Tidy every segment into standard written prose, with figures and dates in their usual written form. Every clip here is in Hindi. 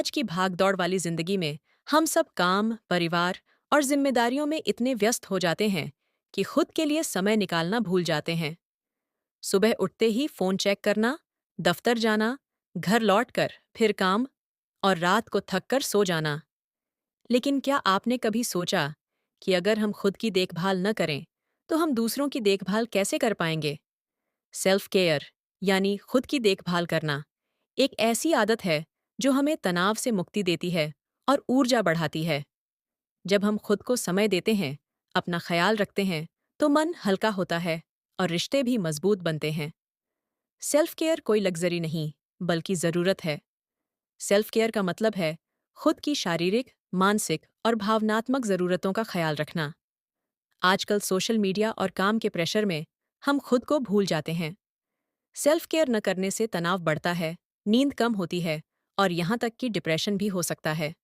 आज की भाग-दौड़ वाली जिंदगी में हम सब काम, परिवार और जिम्मेदारियों में इतने व्यस्त हो जाते हैं कि खुद के लिए समय निकालना भूल जाते हैं। सुबह उठते ही फोन चेक करना, दफ्तर जाना, घर लौटकर फिर काम और रात को थक कर सो जाना। लेकिन क्या आपने कभी सोचा कि अगर हम खुद की देखभाल न करें, तो हम दूसरों की देखभाल कैसे कर पाएंगे? सेल्फ केयर यानी खुद की देखभाल करना एक ऐसी आदत है जो हमें तनाव से मुक्ति देती है और ऊर्जा बढ़ाती है। जब हम खुद को समय देते हैं, अपना ख्याल रखते हैं, तो मन हल्का होता है और रिश्ते भी मजबूत बनते हैं। सेल्फ केयर कोई लग्जरी नहीं, बल्कि ज़रूरत है। सेल्फ केयर का मतलब है खुद की शारीरिक, मानसिक और भावनात्मक ज़रूरतों का ख्याल रखना। आजकल सोशल मीडिया और काम के प्रेशर में हम खुद को भूल जाते हैं। सेल्फ केयर न करने से तनाव बढ़ता है, नींद कम होती है और यहाँ तक कि डिप्रेशन भी हो सकता है।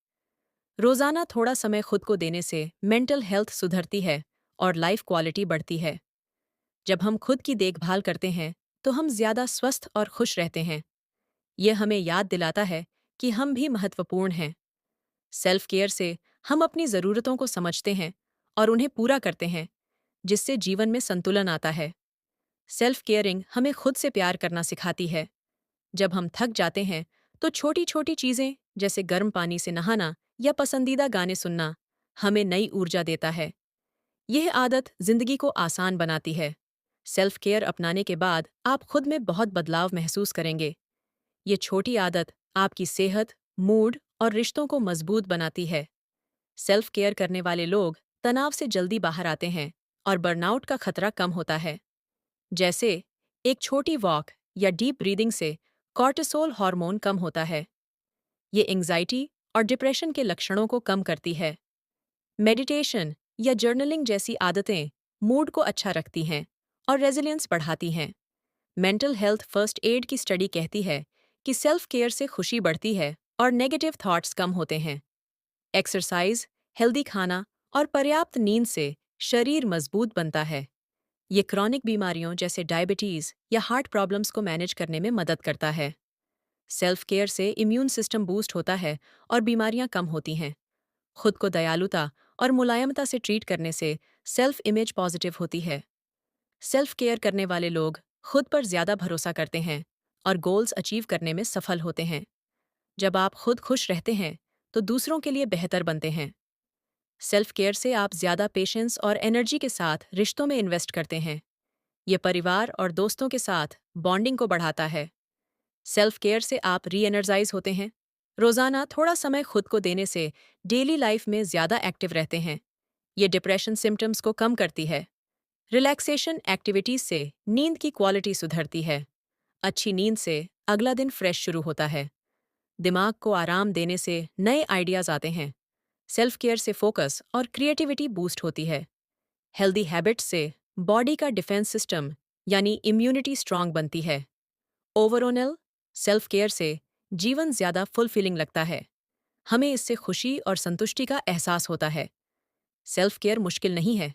रोजाना थोड़ा समय खुद को देने से मेंटल हेल्थ सुधरती है और लाइफ क्वालिटी बढ़ती है। जब हम खुद की देखभाल करते हैं, तो हम ज्यादा स्वस्थ और खुश रहते हैं। यह हमें याद दिलाता है कि हम भी महत्वपूर्ण हैं। सेल्फ केयर से हम अपनी ज़रूरतों को समझते हैं और उन्हें पूरा करते हैं, जिससे जीवन में संतुलन आता है। सेल्फ केयरिंग हमें खुद से प्यार करना सिखाती है। जब हम थक जाते हैं, तो छोटी छोटी चीज़ें जैसे गर्म पानी से नहाना या पसंदीदा गाने सुनना हमें नई ऊर्जा देता है। यह आदत जिंदगी को आसान बनाती है। सेल्फ केयर अपनाने के बाद आप खुद में बहुत बदलाव महसूस करेंगे। ये छोटी आदत आपकी सेहत, मूड और रिश्तों को मजबूत बनाती है। सेल्फ केयर करने वाले लोग तनाव से जल्दी बाहर आते हैं और बर्नआउट का खतरा कम होता है। जैसे एक छोटी वॉक या डीप ब्रीदिंग से कॉर्टिसोल हार्मोन कम होता है। ये एंग्जाइटी और डिप्रेशन के लक्षणों को कम करती है। मेडिटेशन या जर्नलिंग जैसी आदतें मूड को अच्छा रखती हैं और रेजिलियंस बढ़ाती हैं। मेंटल हेल्थ फर्स्ट एड की स्टडी कहती है कि सेल्फ केयर से खुशी बढ़ती है और नेगेटिव थॉट्स कम होते हैं। एक्सरसाइज, हेल्दी खाना और पर्याप्त नींद से शरीर मजबूत बनता है। ये क्रॉनिक बीमारियों जैसे डायबिटीज या हार्ट प्रॉब्लम्स को मैनेज करने में मदद करता है। सेल्फ केयर से इम्यून सिस्टम बूस्ट होता है और बीमारियां कम होती हैं। खुद को दयालुता और मुलायमता से ट्रीट करने से सेल्फ इमेज पॉजिटिव होती है। सेल्फ केयर करने वाले लोग खुद पर ज्यादा भरोसा करते हैं और गोल्स अचीव करने में सफल होते हैं। जब आप खुद खुश रहते हैं, तो दूसरों के लिए बेहतर बनते हैं। सेल्फ केयर से आप ज्यादा पेशेंस और एनर्जी के साथ रिश्तों में इन्वेस्ट करते हैं। ये परिवार और दोस्तों के साथ बॉन्डिंग को बढ़ाता है। सेल्फ केयर से आप री एनर्जाइज होते हैं। रोजाना थोड़ा समय खुद को देने से डेली लाइफ में ज्यादा एक्टिव रहते हैं। ये डिप्रेशन सिम्टम्स को कम करती है। रिलैक्सेशन एक्टिविटीज से नींद की क्वालिटी सुधरती है। अच्छी नींद से अगला दिन फ्रेश शुरू होता है। दिमाग को आराम देने से नए आइडियाज आते हैं। सेल्फ केयर से फोकस और क्रिएटिविटी बूस्ट होती है। हेल्दी हैबिट्स से बॉडी का डिफेंस सिस्टम यानी इम्यूनिटी स्ट्रांग बनती है। ओवरऑल सेल्फ केयर से जीवन ज्यादा फुलफिलिंग लगता है। हमें इससे खुशी और संतुष्टि का एहसास होता है। सेल्फ केयर मुश्किल नहीं है,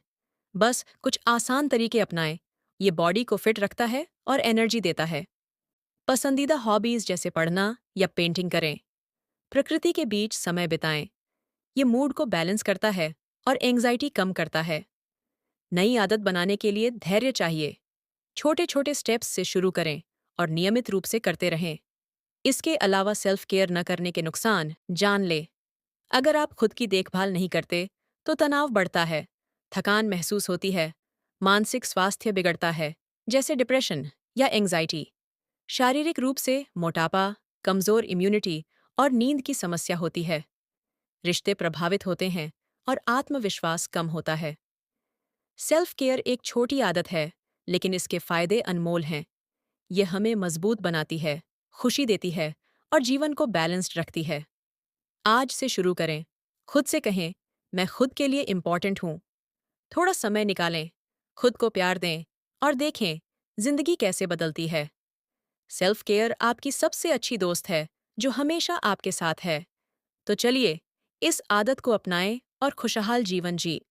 बस कुछ आसान तरीके अपनाएं। ये बॉडी को फिट रखता है और एनर्जी देता है। पसंदीदा हॉबीज जैसे पढ़ना या पेंटिंग करें। प्रकृति के बीच समय बिताएं। ये मूड को बैलेंस करता है और एंग्जाइटी कम करता है। नई आदत बनाने के लिए धैर्य चाहिए। छोटे छोटे स्टेप्स से शुरू करें और नियमित रूप से करते रहें। इसके अलावा सेल्फ केयर न करने के नुकसान जान ले। अगर आप खुद की देखभाल नहीं करते, तो तनाव बढ़ता है, थकान महसूस होती है, मानसिक स्वास्थ्य बिगड़ता है, जैसे डिप्रेशन या एंग्जाइटी। शारीरिक रूप से मोटापा, कमजोर इम्यूनिटी और नींद की समस्या होती है। रिश्ते प्रभावित होते हैं और आत्मविश्वास कम होता है। सेल्फ केयर एक छोटी आदत है, लेकिन इसके फायदे अनमोल हैं। यह हमें मजबूत बनाती है, खुशी देती है और जीवन को बैलेंस्ड रखती है। आज से शुरू करें। खुद से कहें, मैं खुद के लिए इम्पॉर्टेंट हूँ। थोड़ा समय निकालें, खुद को प्यार दें और देखें जिंदगी कैसे बदलती है। सेल्फ केयर आपकी सबसे अच्छी दोस्त है, जो हमेशा आपके साथ है। तो चलिए, इस आदत को अपनाएं और खुशहाल जीवन जी।